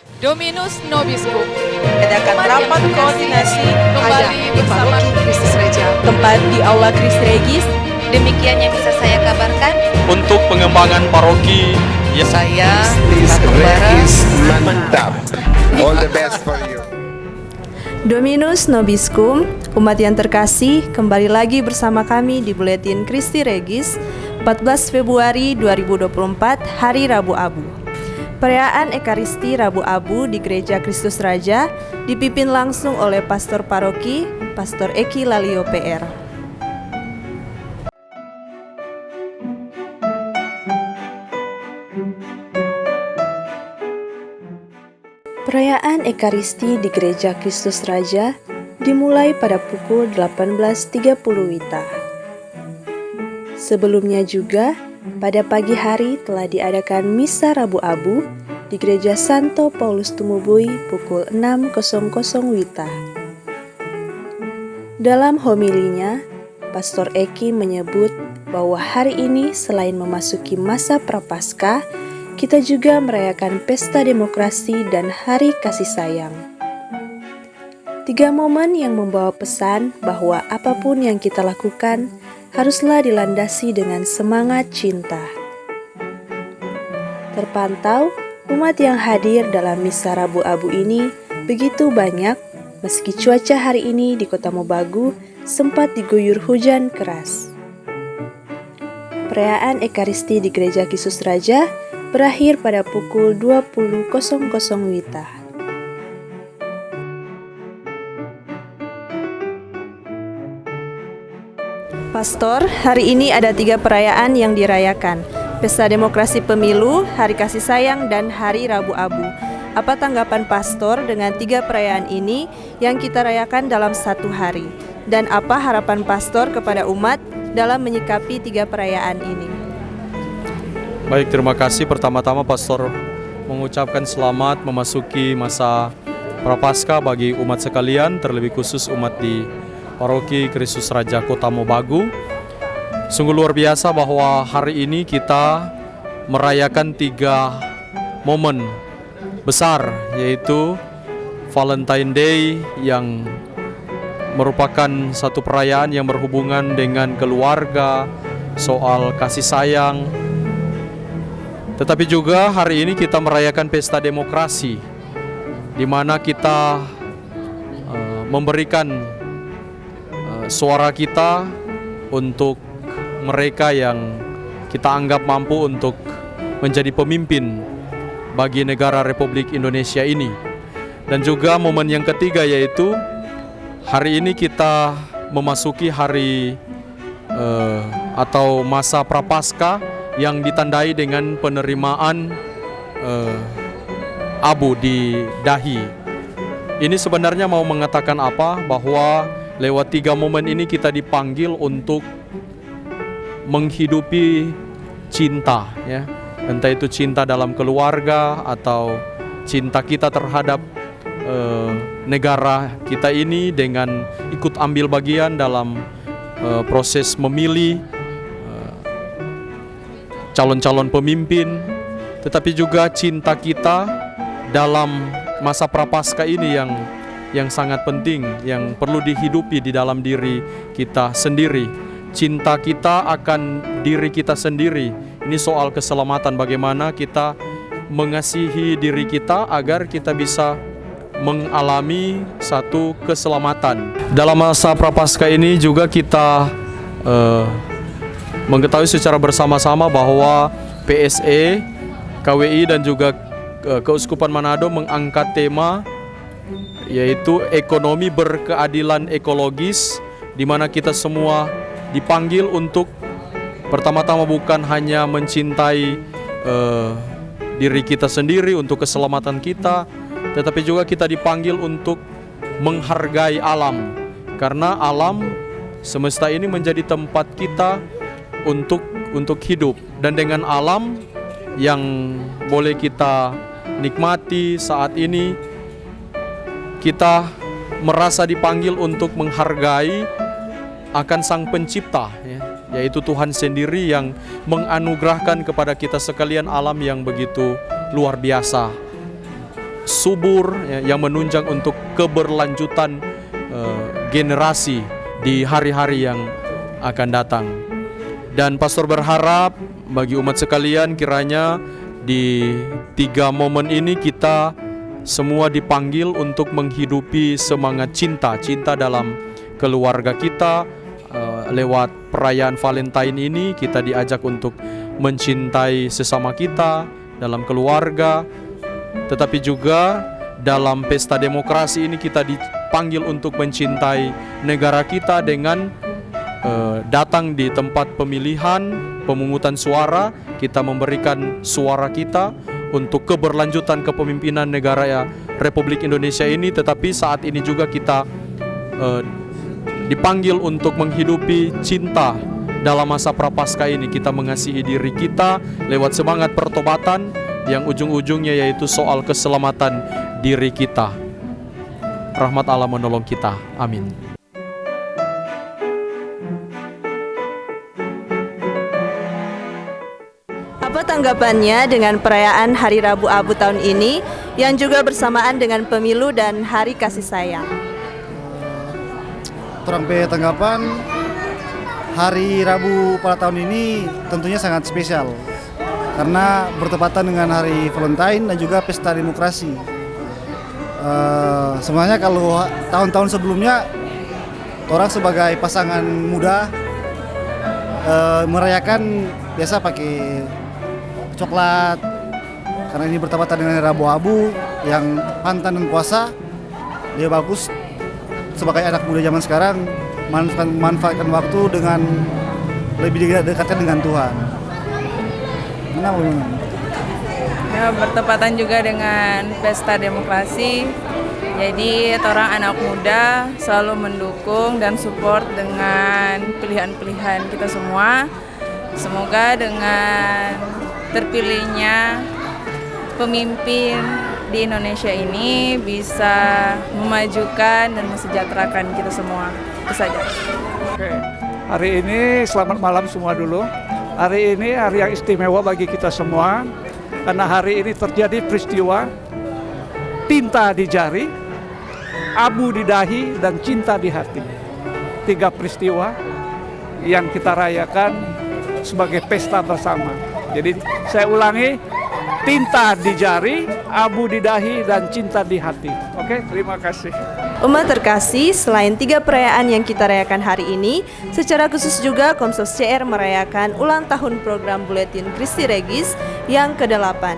Dominus Nobiscum. Adakan rapat koordinasi Kembali bersama Kristus Raja. tempat di Aula Christi Regis. Demikian yang bisa saya kabarkan. Untuk pengembangan paroki Saya Please, Ratu Bara. Regis mantap. All the best for you. Dominus Nobiscum, umat yang terkasih, kembali lagi bersama kami di Buletin Christi Regis 14 Februari 2024, Hari Rabu Abu. Perayaan Ekaristi Rabu Abu di Gereja Kristus Raja dipimpin langsung oleh Pastor Paroki, Pastor Eki Lalio PR. Perayaan Ekaristi di Gereja Kristus Raja dimulai pada pukul 18.30 WITA. Sebelumnya juga, pada pagi hari telah diadakan Misa Rabu Abu di Gereja Santo Paulus Tumubui pukul 6.00 WITA. Dalam homilinya, Pastor Eki menyebut bahwa hari ini selain memasuki masa Prapaskah, kita juga merayakan Pesta Demokrasi dan Hari Kasih Sayang. 3 momen yang membawa pesan bahwa apapun yang kita lakukan haruslah dilandasi dengan semangat cinta. Terpantau, umat yang hadir dalam Misa Rabu Abu ini begitu banyak, meski cuaca hari ini di Kota Mobagu sempat diguyur hujan keras. Perayaan Ekaristi di Gereja Kristus Raja berakhir pada pukul 20.00 WITA. Pastor, hari ini ada 3 perayaan yang dirayakan. Pesta Demokrasi Pemilu, Hari Kasih Sayang, dan Hari Rabu Abu. Apa tanggapan Pastor dengan 3 perayaan ini yang kita rayakan dalam satu hari? Dan apa harapan Pastor kepada umat dalam menyikapi 3 perayaan ini? Baik, terima kasih. Pertama-tama Pastor mengucapkan selamat memasuki masa Prapaskah bagi umat sekalian, terlebih khusus umat di Paroki Kristus Raja Kota Mobagu. Sungguh luar biasa bahwa hari ini kita merayakan 3 momen besar, yaitu Valentine Day yang merupakan satu perayaan yang berhubungan dengan keluarga, soal kasih sayang. Tetapi juga hari ini kita merayakan Pesta Demokrasi, di mana kita memberikan suara kita untuk mereka yang kita anggap mampu untuk menjadi pemimpin bagi negara Republik Indonesia ini. Dan juga momen yang ketiga, yaitu hari ini kita memasuki hari atau masa Prapaskah yang ditandai dengan penerimaan abu di dahi. Ini sebenarnya mau mengatakan apa? Bahwa lewat 3 momen ini kita dipanggil untuk menghidupi cinta, ya. Entah itu cinta dalam keluarga atau cinta kita terhadap negara kita ini dengan ikut ambil bagian dalam proses memilih calon-calon pemimpin, tetapi juga cinta kita dalam masa Prapaskah ini yang sangat penting, yang perlu dihidupi di dalam diri kita sendiri. Cinta kita akan diri kita sendiri. Ini soal keselamatan, bagaimana kita mengasihi diri kita agar kita bisa mengalami satu keselamatan. Dalam masa Prapaskah ini juga kita mengetahui secara bersama-sama bahwa PSE, KWI dan juga Keuskupan Manado mengangkat tema yaitu ekonomi berkeadilan ekologis, di mana kita semua dipanggil untuk pertama-tama bukan hanya mencintai diri kita sendiri untuk keselamatan kita, tetapi juga kita dipanggil untuk menghargai alam, karena alam semesta ini menjadi tempat kita untuk hidup, dan dengan alam yang boleh kita nikmati saat ini, kita merasa dipanggil untuk menghargai akan Sang Pencipta, ya, yaitu Tuhan sendiri yang menganugerahkan kepada kita sekalian alam yang begitu luar biasa. subur ya, yang menunjang untuk keberlanjutan generasi di hari-hari yang akan datang. Dan pastor berharap bagi umat sekalian kiranya di 3 momen ini kita semua dipanggil untuk menghidupi semangat cinta dalam keluarga kita. Lewat perayaan Valentine ini kita diajak untuk mencintai sesama kita dalam keluarga, tetapi juga dalam pesta demokrasi ini kita dipanggil untuk mencintai negara kita dengan datang di tempat pemilihan, pemungutan suara. Kita memberikan suara kita untuk keberlanjutan kepemimpinan negara Republik Indonesia ini. Tetapi saat ini juga kita dipanggil untuk menghidupi cinta dalam masa prapaskah ini. Kita mengasihi diri kita lewat semangat pertobatan yang ujung-ujungnya yaitu soal keselamatan diri kita. Rahmat Allah menolong kita. Amin. Apa tanggapannya dengan perayaan Hari Rabu Abu tahun ini yang juga bersamaan dengan pemilu dan Hari Kasih Sayang? Sampai tanggapan Hari Rabu pada tahun ini tentunya sangat spesial karena bertepatan dengan Hari Valentine dan juga Pesta Demokrasi. Sebenarnya kalau tahun-tahun sebelumnya orang sebagai pasangan muda merayakan biasa pakai coklat, karena ini bertepatan dengan Hari Rabu Abu yang pantan dan puasa. Dia bagus sebagai anak muda zaman sekarang manfaatkan waktu dengan lebih dekatkan dengan Tuhan. Kenapa? Ya, bertepatan juga dengan Pesta Demokrasi. Jadi orang anak muda selalu mendukung dan support dengan pilihan-pilihan kita semua. Semoga dengan terpilihnya pemimpin di Indonesia ini bisa memajukan dan mensejahterakan kita semua. Itu saja. Oke, hari ini selamat malam semua dulu. Hari ini hari yang istimewa bagi kita semua karena hari ini terjadi peristiwa tinta di jari, abu di dahi, dan cinta di hati. 3 peristiwa yang kita rayakan sebagai pesta bersama. Jadi saya ulangi, tinta di jari, abu di dahi, dan cinta di hati. Oke, terima kasih. Umat terkasih, selain 3 perayaan yang kita rayakan hari ini, secara khusus juga Komsos CR merayakan ulang tahun program Buletin Christi Regis yang ke-8.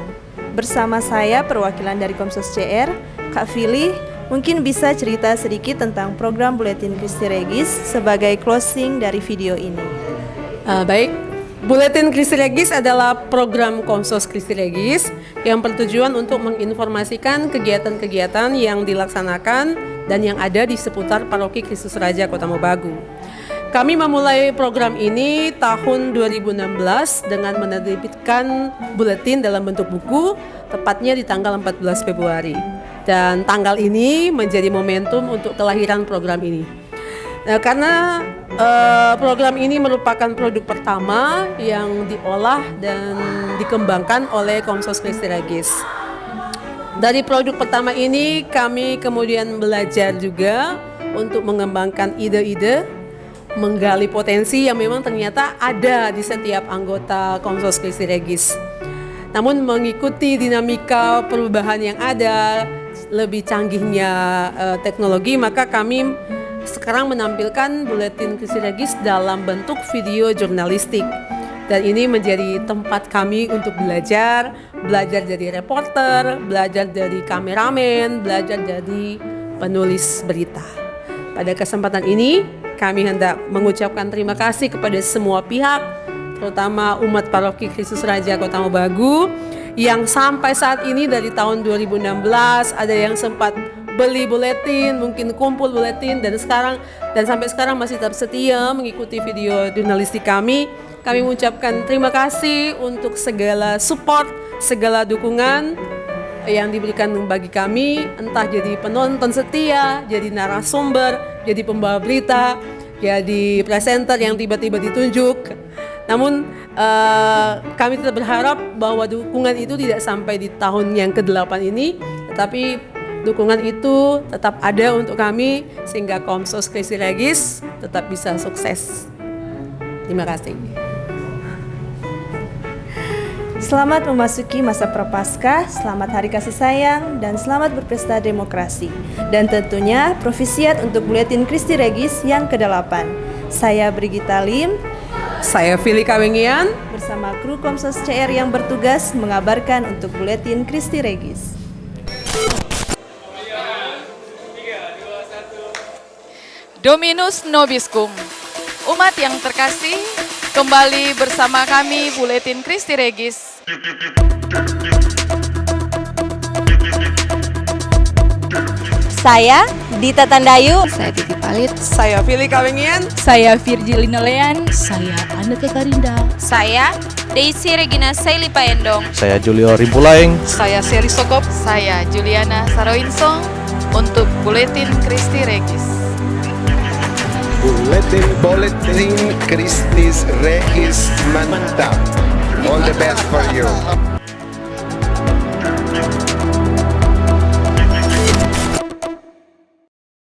Bersama saya, perwakilan dari Komsos CR, Kak Fili, mungkin bisa cerita sedikit tentang program Buletin Christi Regis sebagai closing dari video ini. Baik. Buletin Christi Regis adalah program Komsos Christi Regis yang bertujuan untuk menginformasikan kegiatan-kegiatan yang dilaksanakan dan yang ada di seputar Paroki Kristus Raja Kota Mobagu. Kami memulai program ini tahun 2016 dengan menerbitkan buletin dalam bentuk buku, tepatnya di tanggal 14 Februari. Dan tanggal ini menjadi momentum untuk kelahiran program ini. Nah, karena program ini merupakan produk pertama yang diolah dan dikembangkan oleh Komsos Christi Regis. Dari produk pertama ini kami kemudian belajar juga untuk mengembangkan ide-ide, menggali potensi yang memang ternyata ada di setiap anggota Komsos Christi Regis. Namun mengikuti dinamika perubahan yang ada, lebih canggihnya teknologi, maka kami sekarang menampilkan Buletin Christi Regis dalam bentuk video jurnalistik. Dan ini menjadi tempat kami untuk belajar jadi reporter, belajar jadi kameramen, belajar jadi penulis berita. Pada kesempatan ini, kami hendak mengucapkan terima kasih kepada semua pihak, terutama umat Paroki Kristus Raja Kota Mobagu, yang sampai saat ini dari tahun 2016 ada yang sempat beli buletin, mungkin kumpul buletin, dan sampai sekarang masih tetap setia mengikuti video jurnalistik kami. Kami mengucapkan terima kasih untuk segala support, segala dukungan yang diberikan bagi kami, entah jadi penonton setia, jadi narasumber, jadi pembawa berita, jadi presenter yang tiba-tiba ditunjuk. Namun kami tetap berharap bahwa dukungan itu tidak sampai di tahun yang ke-8 ini, Tetapi dukungan itu tetap ada untuk kami sehingga Komsos Kristi Regis tetap bisa sukses. Terima kasih. Selamat memasuki masa Prapaskah, selamat Hari Kasih Sayang, dan selamat berpesta demokrasi. Dan tentunya profisiat untuk Buletin Kristi Regis yang ke-8. Saya Brigita Lim, Saya Fili Kawengian. bersama kru Komsos CR yang bertugas mengabarkan untuk Buletin Kristi Regis. Dominus Nobiscum. Umat yang terkasih, kembali bersama kami Buletin Kristi Regis. Saya Dita Tandayu. Saya Titi Palit. Saya Fili Kawengian. Saya Virgilina Lean. Saya Aneta Karinda. Saya Daisy Regina Saili Paendong. Saya Julio Rimpulaing. Saya Seri Sokop. Saya Juliana Saroinsong untuk Buletin Kristi Regis. Bulletin Christis Regis mantap. All the best for you.